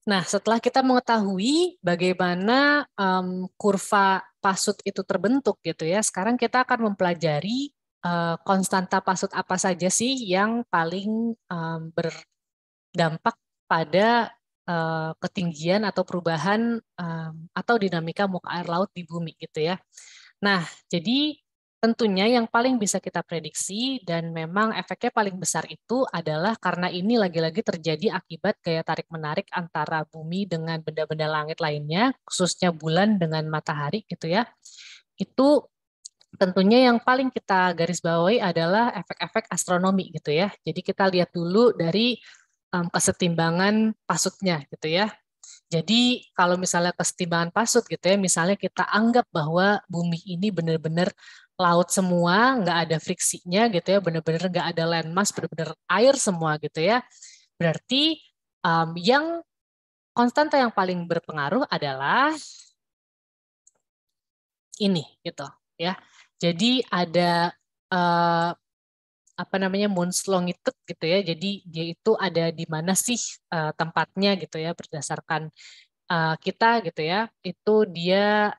Nah, setelah kita mengetahui bagaimana kurva pasut itu terbentuk gitu ya, sekarang kita akan mempelajari konstanta pasut apa saja sih yang paling berdampak pada ketinggian atau perubahan atau dinamika muka air laut di bumi gitu ya. Nah, jadi tentunya yang paling bisa kita prediksi dan memang efeknya paling besar itu adalah karena ini lagi-lagi terjadi akibat gaya tarik-menarik antara bumi dengan benda-benda langit lainnya, khususnya bulan dengan matahari gitu ya. Itu tentunya yang paling kita garis bawahi adalah efek-efek astronomi gitu ya. Jadi kita lihat dulu dari kesetimbangan pasutnya gitu ya. Jadi kalau misalnya kesetimbangan pasut gitu ya, misalnya kita anggap bahwa bumi ini benar-benar laut semua, nggak ada friksinya gitu ya, benar-benar nggak ada landmass, benar-benar air semua gitu ya. Berarti yang konstanta yang paling berpengaruh adalah ini gitu ya. Jadi ada eh, apa namanya Mundslongitude gitu ya. Jadi dia itu ada di mana sih tempatnya gitu ya berdasarkan kita gitu ya, itu dia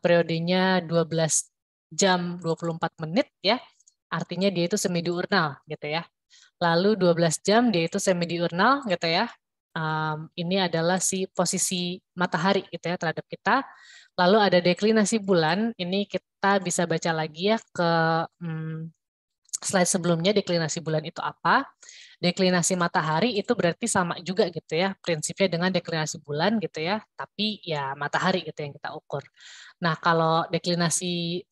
periodenya 12 jam 24 menit ya, artinya dia itu semidiurnal gitu ya. Lalu 12 jam dia itu semidiurnal gitu ya. Ini adalah si posisi matahari gitu ya terhadap kita. Lalu ada deklinasi bulan, ini kita bisa baca lagi ya ke slide sebelumnya deklinasi bulan itu apa. Deklinasi matahari itu berarti sama juga gitu ya, prinsipnya dengan deklinasi bulan gitu ya, tapi ya matahari gitu yang kita ukur. Nah, kalau deklinasi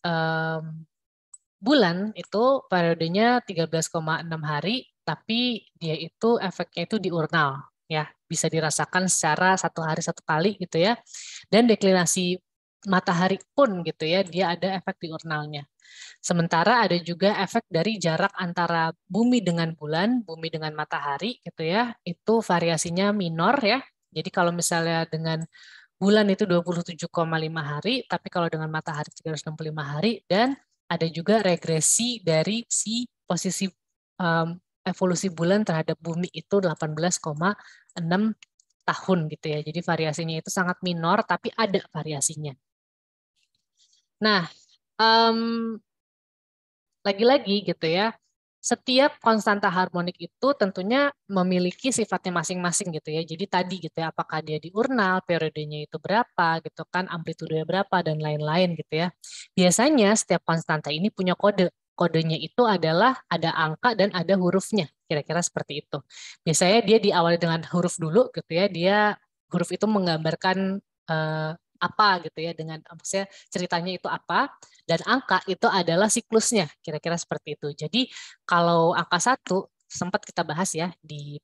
bulan itu periodenya 13,6 hari, tapi dia itu efeknya itu diurnal ya, bisa dirasakan secara satu hari satu kali gitu ya. Dan deklinasi matahari pun gitu ya, dia ada efek diurnalnya. Sementara ada juga efek dari jarak antara bumi dengan bulan, bumi dengan matahari gitu ya. Itu variasinya minor ya. Jadi kalau misalnya dengan bulan itu 27,5 hari, tapi kalau dengan matahari 365 hari, dan ada juga regresi dari si posisi um, evolusi bulan terhadap bumi itu 18,6 tahun gitu ya. Jadi variasinya itu sangat minor, tapi ada variasinya. Nah, um, lagi-lagi gitu ya, setiap konstanta harmonik itu tentunya memiliki sifatnya masing-masing gitu ya. Jadi tadi gitu ya, apakah dia diurnal, periodenya itu berapa gitu kan, amplitudenya berapa dan lain-lain gitu ya. Biasanya setiap konstanta ini punya kode. Kodenya itu adalah ada angka dan ada hurufnya, kira-kira seperti itu. Biasanya dia diawali dengan huruf dulu gitu ya, dia huruf itu menggambarkan apa gitu ya, dengan maksudnya ceritanya itu apa, dan angka itu adalah siklusnya, kira-kira seperti itu. Jadi kalau angka satu, sempat kita bahas ya di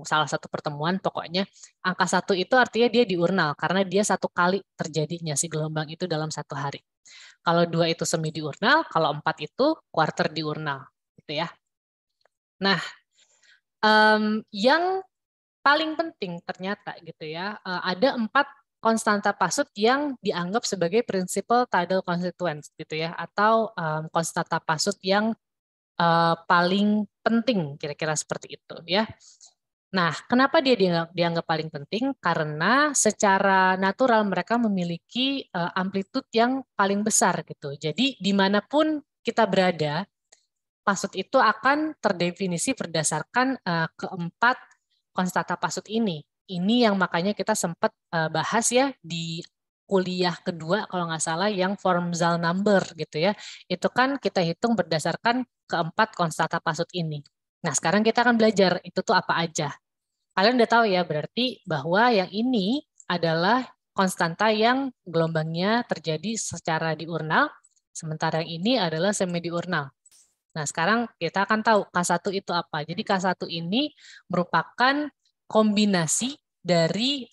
salah satu pertemuan, pokoknya angka satu itu artinya dia diurnal, karena dia satu kali terjadinya si gelombang itu dalam satu hari. Kalau dua itu semi diurnal, kalau empat itu quarter diurnal. Gitu ya. Nah, yang paling penting ternyata gitu ya, ada empat konstanta pasut yang dianggap sebagai principal tidal constituents gitu ya, atau konstanta pasut yang paling penting kira-kira seperti itu ya. Nah, kenapa dia dianggap paling penting? Karena secara natural mereka memiliki amplitude yang paling besar gitu. Jadi dimanapun kita berada, pasut itu akan terdefinisi berdasarkan keempat konstanta pasut ini. Ini yang makanya kita sempat bahas ya di kuliah kedua kalau nggak salah yang Formsal number gitu ya. Itu kan kita hitung berdasarkan keempat konstanta pasut ini. Nah, sekarang kita akan belajar itu tuh apa aja. Kalian udah tahu ya berarti bahwa yang ini adalah konstanta yang gelombangnya terjadi secara diurnal, sementara yang ini adalah semi diurnal. Nah, sekarang kita akan tahu K1 itu apa. Jadi K1 ini merupakan kombinasi dari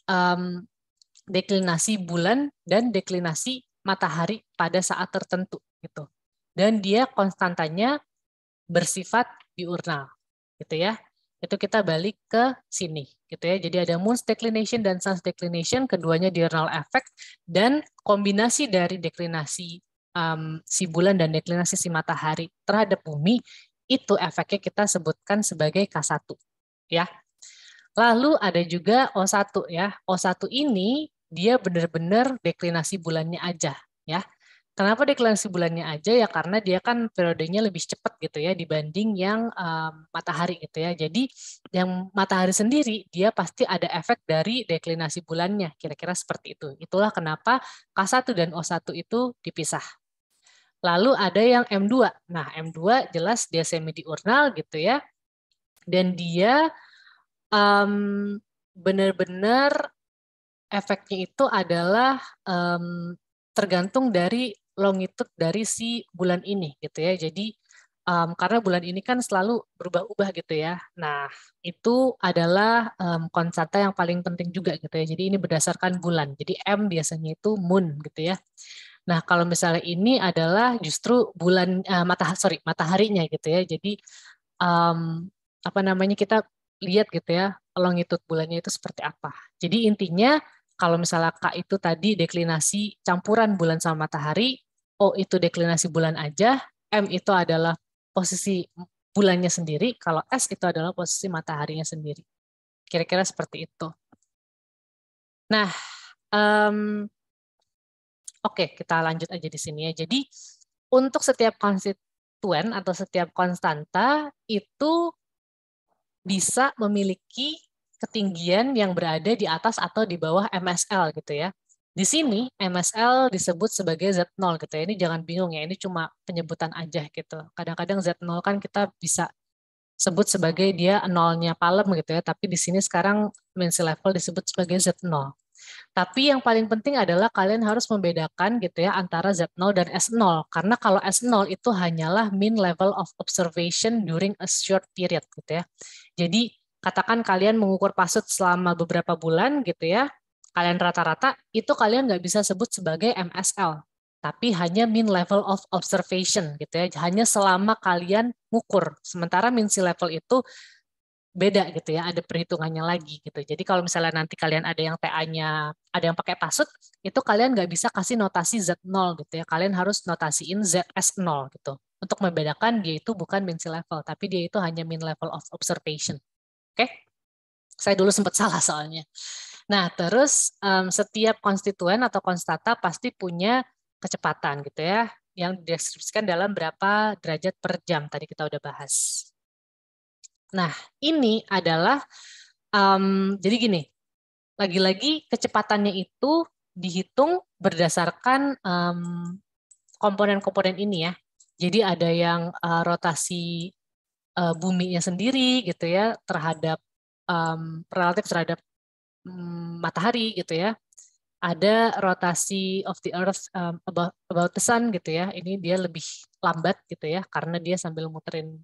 deklinasi bulan dan deklinasi matahari pada saat tertentu gitu. Dan dia konstantanya bersifat diurnal gitu ya. Itu kita balik ke sini gitu ya. Jadi ada moon's declination dan sun's declination, keduanya diurnal effect, dan kombinasi dari deklinasi si bulan dan deklinasi si matahari terhadap bumi itu efeknya kita sebutkan sebagai K1 ya. Lalu ada juga O1 ya. O1 ini dia benar-benar deklinasi bulannya aja ya. Kenapa deklinasi bulannya aja ya? Karena dia kan periodenya lebih cepat gitu ya dibanding yang matahari gitu ya. Jadi yang matahari sendiri dia pasti ada efek dari deklinasi bulannya, kira-kira seperti itu. Itulah kenapa K1 dan O1 itu dipisah. Lalu ada yang M2. Nah, M2 jelas dia semi diurnal gitu ya. Dan dia benar-benar efeknya itu adalah tergantung dari longitude dari si bulan ini gitu ya. Jadi karena bulan ini kan selalu berubah-ubah gitu ya. Nah, itu adalah konstanta yang paling penting juga gitu ya. Jadi ini berdasarkan bulan. Jadi M biasanya itu moon gitu ya. Nah, kalau misalnya ini adalah justru bulan mataharinya gitu ya. Jadi apa namanya kita lihat gitu ya longitude bulannya itu seperti apa. Jadi intinya kalau misalnya K itu tadi deklinasi campuran bulan sama matahari, O itu deklinasi bulan aja, M itu adalah posisi bulannya sendiri, kalau S itu adalah posisi mataharinya sendiri. Kira-kira seperti itu. Nah, oke, kita lanjut aja di sini ya. Jadi untuk setiap konstituen atau setiap konstanta itu bisa memiliki ketinggian yang berada di atas atau di bawah MSL gitu ya. Di sini MSL disebut sebagai Z0 gitu ya. Ini jangan bingung ya, ini cuma penyebutan aja gitu. Kadang-kadang Z0 kan kita bisa sebut sebagai dia nolnya palem gitu ya, tapi di sini sekarang mean sea level disebut sebagai Z0. Tapi yang paling penting adalah kalian harus membedakan gitu ya antara Z0 dan S0. Karena kalau S0 itu hanyalah mean level of observation during a short period gitu ya. Jadi katakan kalian mengukur pasut selama beberapa bulan gitu ya, kalian rata-rata itu kalian nggak bisa sebut sebagai MSL. Tapi hanya mean level of observation gitu ya, hanya selama kalian ngukur. Sementara mean sea level itu beda gitu ya, ada perhitungannya lagi gitu. Jadi kalau misalnya nanti kalian ada yang TA-nya, ada yang pakai pasut, itu kalian nggak bisa kasih notasi Z0 gitu ya, kalian harus notasiin ZS0 gitu. Untuk membedakan dia itu bukan mean sea level, tapi dia itu hanya mean level of observation. Oke? Saya dulu sempat salah soalnya. Nah, terus setiap konstituen atau konstanta pasti punya kecepatan gitu ya, yang dideskripsikan dalam berapa derajat per jam, tadi kita udah bahas. Nah, ini adalah, jadi gini, lagi-lagi kecepatannya itu dihitung berdasarkan komponen-komponen ini ya. Jadi ada yang rotasi buminya sendiri gitu ya, terhadap relatif terhadap matahari gitu ya. Ada rotasi of the earth about the sun gitu ya. Ini dia lebih lambat gitu ya karena dia sambil muterin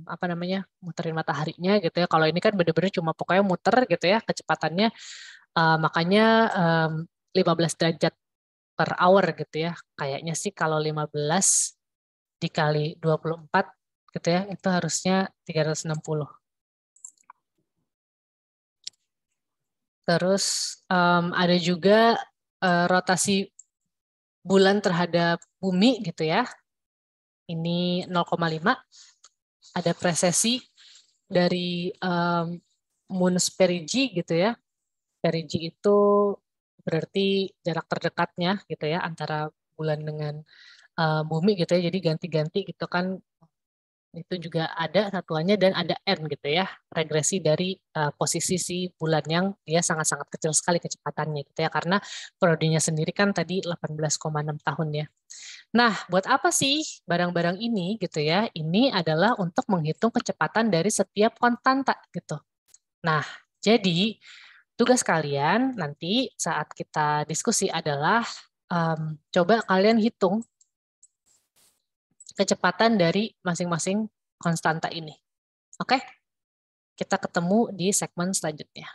apa namanya? Muterin mataharinya gitu ya. Kalau ini kan benar-benar cuma pokoknya muter gitu ya kecepatannya makanya 15 derajat per hour gitu ya. Kayaknya sih kalau 15 dikali 24 gitu ya, itu harusnya 360. Terus ada juga rotasi bulan terhadap bumi gitu ya. Ini 0,5. Ada precesi dari Moon's perigee gitu ya. Perigee itu berarti jarak terdekatnya gitu ya antara bulan dengan bumi gitu ya. Jadi ganti-ganti gitu kan, itu juga ada satuannya dan ada N gitu ya, regresi dari posisi si bulan yang dia sangat-sangat kecil sekali kecepatannya gitu ya, karena periodenya sendiri kan tadi 18,6 tahun ya. Nah, buat apa sih barang-barang ini gitu ya? Ini adalah untuk menghitung kecepatan dari setiap konstanta gitu. Nah, jadi tugas kalian nanti saat kita diskusi adalah coba kalian hitung kecepatan dari masing-masing konstanta ini. Oke? Kita ketemu di segmen selanjutnya.